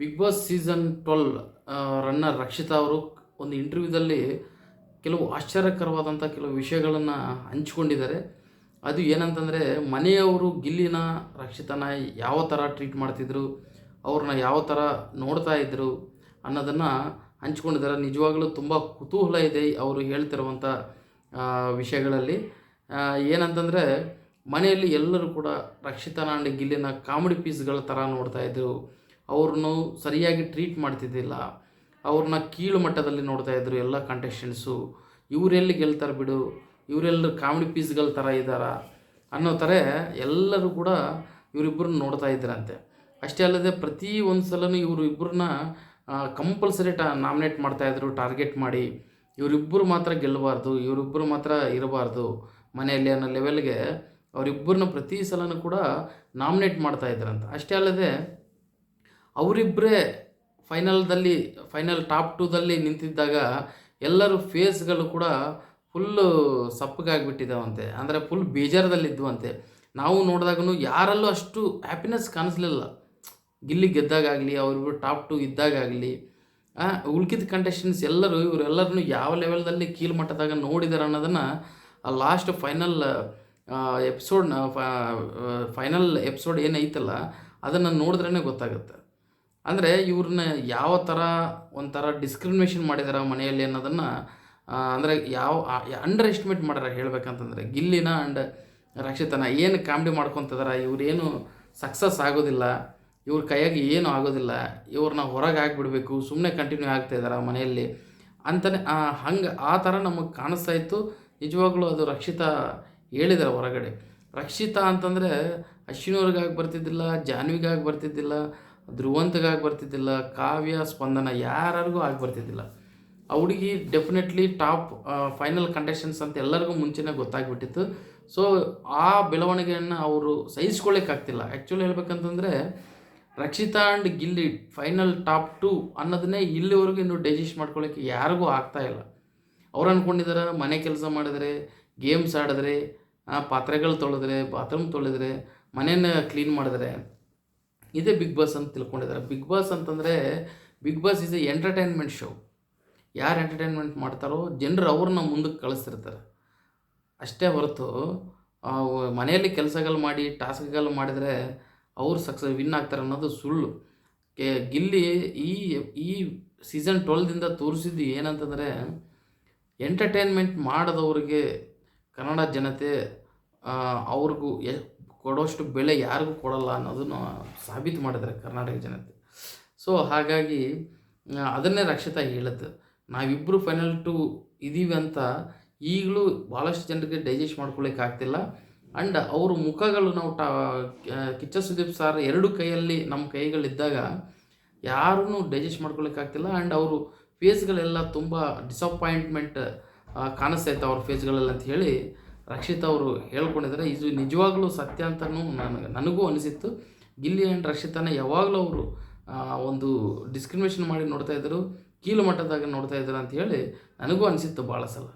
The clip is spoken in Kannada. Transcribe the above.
Big Boss season 12 runner Rakshita ಅವರು ಒಂದು ಇಂಟರ್ವ್ಯೂದಲ್ಲಿ ಕೆಲವು ಆಶ್ಚರ್ಯಕರವಾದಂಥ ಕೆಲವು ವಿಷಯಗಳನ್ನು ಹಂಚಿಕೊಂಡಿದ್ದಾರೆ. ಅದು ಏನಂತಂದರೆ, ಮನೆಯವರು ಗಿಲ್ಲಿನ ರಕ್ಷಿತನ ಯಾವ ಥರ ಟ್ರೀಟ್ ಮಾಡ್ತಿದ್ರು, ಅವ್ರನ್ನ ಯಾವ ಥರ ನೋಡ್ತಾ ಇದ್ದರು ಅನ್ನೋದನ್ನು ಹಂಚ್ಕೊಂಡಿದ್ದಾರೆ. ನಿಜವಾಗಲೂ ತುಂಬ ಕುತೂಹಲ ಇದೆ ಅವರು ಹೇಳ್ತಿರುವಂಥ ವಿಷಯಗಳಲ್ಲಿ. ಏನಂತಂದರೆ, ಮನೆಯಲ್ಲಿ ಎಲ್ಲರೂ ಕೂಡ ರಕ್ಷಿತನ ಆ್ಯಂಡ್ ಗಿಲ್ಲಿನ ಕಾಮಿಡಿ ಪೀಸ್ಗಳ ಥರ ನೋಡ್ತಾಯಿದ್ರು. ಅವ್ರನ್ನು ಸರಿಯಾಗಿ ಟ್ರೀಟ್ ಮಾಡ್ತಿದ್ದಿಲ್ಲ, ಅವ್ರನ್ನ ಕೀಳು ಮಟ್ಟದಲ್ಲಿ ನೋಡ್ತಾಯಿದ್ರು ಎಲ್ಲ ಕಂಟೆಸ್ಟೆಂಟ್ಸು. ಇವರೆಲ್ಲಿ ಗೆಲ್ತಾರೆ ಬಿಡು, ಇವರೆಲ್ಲರೂ ಕಾಮಿಡಿ ಪೀಸ್ಗಳ ಥರ ಇದ್ದಾರಾ ಅನ್ನೋ ಥರ ಎಲ್ಲರೂ ಕೂಡ ಇವರಿಬ್ಬರನ್ನ ನೋಡ್ತಾ ಇದ್ರಂತೆ. ಅಷ್ಟೇ ಅಲ್ಲದೆ ಪ್ರತಿ ಒಂದು ಸಲನೂ ಇವರು ಇಬ್ಬರನ್ನ ಕಂಪಲ್ಸರಿ ನಾಮಿನೇಟ್ ಮಾಡ್ತಾಯಿದ್ರು, ಟಾರ್ಗೆಟ್ ಮಾಡಿ. ಇವರಿಬ್ಬರು ಮಾತ್ರ ಗೆಲ್ಲಬಾರ್ದು, ಇವರಿಬ್ಬರು ಮಾತ್ರ ಇರಬಾರ್ದು ಮನೆಯಲ್ಲಿ ಅನ್ನೋ ಲೆವೆಲ್ಗೆ ಅವರಿಬ್ಬರನ್ನ ಪ್ರತಿ ಸಲನೂ ಕೂಡ ನಾಮಿನೇಟ್ ಮಾಡ್ತಾಯಿದ್ರಂತ. ಅಷ್ಟೇ ಅಲ್ಲದೆ ಅವರಿಬ್ಬರೇ ಫೈನಲ್ ಟಾಪ್ 2ದಲ್ಲಿ ನಿಂತಿದ್ದಾಗ ಎಲ್ಲರೂ ಫೇಸ್ಗಳು ಕೂಡ ಫುಲ್ಲು ಸಪ್ಪಗಾಗಿಬಿಟ್ಟಿದ್ದಾವಂತೆ. ಅಂದರೆ ಫುಲ್ ಬೇಜಾರದಲ್ಲಿದ್ದುವಂತೆ. ನಾವು ನೋಡಿದಾಗೂ ಯಾರಲ್ಲೂ ಅಷ್ಟು ಹ್ಯಾಪಿನೆಸ್ ಕಾಣಿಸ್ಲಿಲ್ಲ. ಗಿಲ್ಲಿ ಗೆದ್ದಾಗಲಿ, ಅವರಿಬ್ಬರು ಟಾಪ್ 2 ಇದ್ದಾಗಲಿ, ಉಳ್ಕಿದ ಕಂಟೆಸ್ಟೆಂಟ್ಸ್ ಎಲ್ಲರೂ ಇವರೆಲ್ಲರನ್ನು ಯಾವ ಲೆವೆಲ್ದಲ್ಲಿ ಕೀಳು ಮಟ್ಟದಾಗ ನೋಡಿದ್ದಾರೆ ಅನ್ನೋದನ್ನು ಲಾಸ್ಟ್ ಫೈನಲ್ ಎಪಿಸೋಡ್ ಏನೈತಲ್ಲ ಅದನ್ನು ನೋಡಿದ್ರೇ ಗೊತ್ತಾಗುತ್ತೆ. ಅಂದರೆ ಇವ್ರನ್ನ ಯಾವ ಥರ ಒಂಥರ ಡಿಸ್ಕ್ರಿಮಿನೇಷನ್ ಮಾಡಿದಾರೆ ಮನೆಯಲ್ಲಿ ಅನ್ನೋದನ್ನು, ಅಂದರೆ ಅಂಡರ್ ಎಸ್ಟಿಮೇಟ್ ಮಾಡ್ಯಾರ ಹೇಳ್ಬೇಕಂತಂದರೆ. ಗಿಲ್ಲಿನ ಆ್ಯಂಡ್ ರಕ್ಷಿತನ ಏನು ಕಾಮಿಡಿ ಮಾಡ್ಕೊತಿದಾರೆ, ಇವರೇನು ಸಕ್ಸಸ್ ಆಗೋದಿಲ್ಲ, ಇವ್ರ ಕೈಯಾಗಿ ಏನೂ ಆಗೋದಿಲ್ಲ, ಇವ್ರನ್ನ ಹೊರಗೆ ಹಾಕಿಬಿಡ್ಬೇಕು, ಸುಮ್ಮನೆ ಕಂಟಿನ್ಯೂ ಆಗ್ತಾಯಿದ್ದಾರೆ ಮನೆಯಲ್ಲಿ ಅಂತಲೇ ಹಂಗೆ ಆ ಥರ ನಮಗೆ ಕಾಣಿಸ್ತಾ ಇತ್ತು. ನಿಜವಾಗ್ಲೂ ಅದು ರಕ್ಷಿತಾ ಹೇಳಿದ್ದಾರೆ ಹೊರಗಡೆ. ರಕ್ಷಿತಾ ಅಂತಂದರೆ ಅಶ್ವಿನವ್ರಿಗಾಗಿ ಬರ್ತಿದ್ದಿಲ್ಲ, ಜಾನ್ವಿಗಾಗಿ ಬರ್ತಿದ್ದಿಲ್ಲ, ಧ್ರುವಂತಗಾಗಿ ಬರ್ತಿದ್ದಿಲ್ಲ, ಕಾವ್ಯ, ಸ್ಪಂದನ ಯಾರಿಗೂ ಆಗಿ ಬರ್ತಿದ್ದಿಲ್ಲ. ಆ ಹುಡುಗಿ ಡೆಫಿನೆಟ್ಲಿ ಟಾಪ್ ಫೈನಲ್ ಕಂಟೆಸ್ಟೆಂಟ್ಸ್ ಅಂತ ಎಲ್ಲರಿಗೂ ಮುಂಚೆನೇ ಗೊತ್ತಾಗ್ಬಿಟ್ಟಿತ್ತು. ಸೊ ಆ ಬೆಳವಣಿಗೆಯನ್ನು ಅವರು ಸಹಿಸ್ಕೊಳ್ಳೋಕ್ಕಾಗ್ತಿಲ್ಲ. ಆ್ಯಕ್ಚುಲಿ ಹೇಳ್ಬೇಕಂತಂದರೆ, Rakshita and Gilli final top 2 ಅನ್ನೋದನ್ನೇ ಇಲ್ಲಿವರೆಗೂ ಇನ್ನೂ ಡೈಜೆಸ್ಟ್ ಮಾಡ್ಕೊಳ್ಳೋಕ್ಕೆ ಯಾರಿಗೂ ಆಗ್ತಾಯಿಲ್ಲ. ಅವ್ರು ಅಂದ್ಕೊಂಡಿದ್ದಾರೆ ಮನೆ ಕೆಲಸ ಮಾಡಿದ್ರೆ, ಗೇಮ್ಸ್ ಆಡಿದ್ರೆ, ಪಾತ್ರೆಗಳು ತೊಳೆದ್ರೆ, ಬಾತ್ರೂಮ್ ತೊಳೆದ್ರೆ, ಮನೇನ ಕ್ಲೀನ್ ಮಾಡಿದ್ರೆ ಇದೇ ಬಿಗ್ ಬಾಸ್ ಅಂತ ತಿಳ್ಕೊಂಡಿದ್ದಾರೆ. ಬಿಗ್ ಬಾಸ್ ಅಂತಂದರೆ, Big Boss is a entertainment show. ಯಾರು ಎಂಟರ್ಟೈನ್ಮೆಂಟ್ ಮಾಡ್ತಾರೋ ಜನರು ಅವ್ರನ್ನ ಮುಂದಕ್ಕೆ ಕಳಿಸ್ತಿರ್ತಾರೆ ಅಷ್ಟೇ ಹೊರತು ಮನೆಯಲ್ಲಿ ಕೆಲಸಗಳು ಮಾಡಿ ಟಾಸ್ಕ್ಗಳು ಮಾಡಿದರೆ ಅವ್ರು ವಿನ್ ಆಗ್ತಾರೆ ಅನ್ನೋದು ಸುಳ್ಳು. ಗಿಲ್ಲಿ ಈ ಸೀಸನ್ 12ದಿಂದ ತೋರಿಸಿದ್ದು ಏನಂತಂದರೆ, ಎಂಟರ್ಟೈನ್ಮೆಂಟ್ ಮಾಡಿದವ್ರಿಗೆ ಕನ್ನಡ ಜನತೆ ಅವ್ರಿಗೂ ಕೊಡೋಷ್ಟು ಬೆಲೆ ಯಾರಿಗೂ ಕೊಡಲ್ಲ ಅನ್ನೋದನ್ನು ಸಾಬೀತು ಮಾಡಿದ್ದಾರೆ ಕರ್ನಾಟಕ ಜನತೆ. ಸೊ ಹಾಗಾಗಿ ಅದನ್ನೇ ರಕ್ಷಿತಾ ಹೇಳಿದ್ದು, ನಾವಿಬ್ಬರು ಫೈನಲ್ 2 ಇದ್ದೀವಿ ಅಂತ ಈಗಲೂ ಭಾಳಷ್ಟು ಜನರಿಗೆ ಡೈಜೆಸ್ಟ್ ಮಾಡ್ಕೊಳ್ಳೋಕ್ಕಾಗ್ತಿಲ್ಲ. ಆ್ಯಂಡ್ ಅವ್ರ ಮುಖಗಳು ನಾವು ಕಿಚ್ಚ ಸುದೀಪ್ ಸರ್ 2 ಕೈಯಲ್ಲಿ ನಮ್ಮ ಕೈಗಳಿದ್ದಾಗ ಯಾರೂ ಡೈಜೆಸ್ಟ್ ಮಾಡ್ಕೊಳ್ಳೋಕ್ಕಾಗ್ತಿಲ್ಲ. ಆ್ಯಂಡ್ ಅವರು ಫೇಸ್ಗಳೆಲ್ಲ ತುಂಬ ಡಿಸಪಾಯಿಂಟ್ಮೆಂಟ್ ಕಾಣಿಸ್ತೈತೆ ಅವ್ರ ಫೇಸ್ಗಳೆಲ್ಲ ಅಂತ ಹೇಳಿ ರಕ್ಷಿತಾ ಅವರು ಹೇಳ್ಕೊಂಡಿದ್ದಾರೆ. ಇದು ನಿಜವಾಗ್ಲೂ ಸತ್ಯ ಅಂತಲೂ ನನಗೂ ಅನಿಸಿತ್ತು. ಗಿಲ್ಲಿ ಆ್ಯಂಡ್ ರಕ್ಷಿತಾನ ಯಾವಾಗಲೂ ಅವರು ಒಂದು ಡಿಸ್ಕ್ರಿಮಿನೇಷನ್ ಮಾಡಿ ನೋಡ್ತಾಯಿದ್ರು, ಕೀಳು ಮಟ್ಟದಾಗ ನೋಡ್ತಾಯಿದ್ರು ಅಂತ ಹೇಳಿ ನನಗೂ ಅನಿಸಿತ್ತು ಭಾಳ ಸಲ.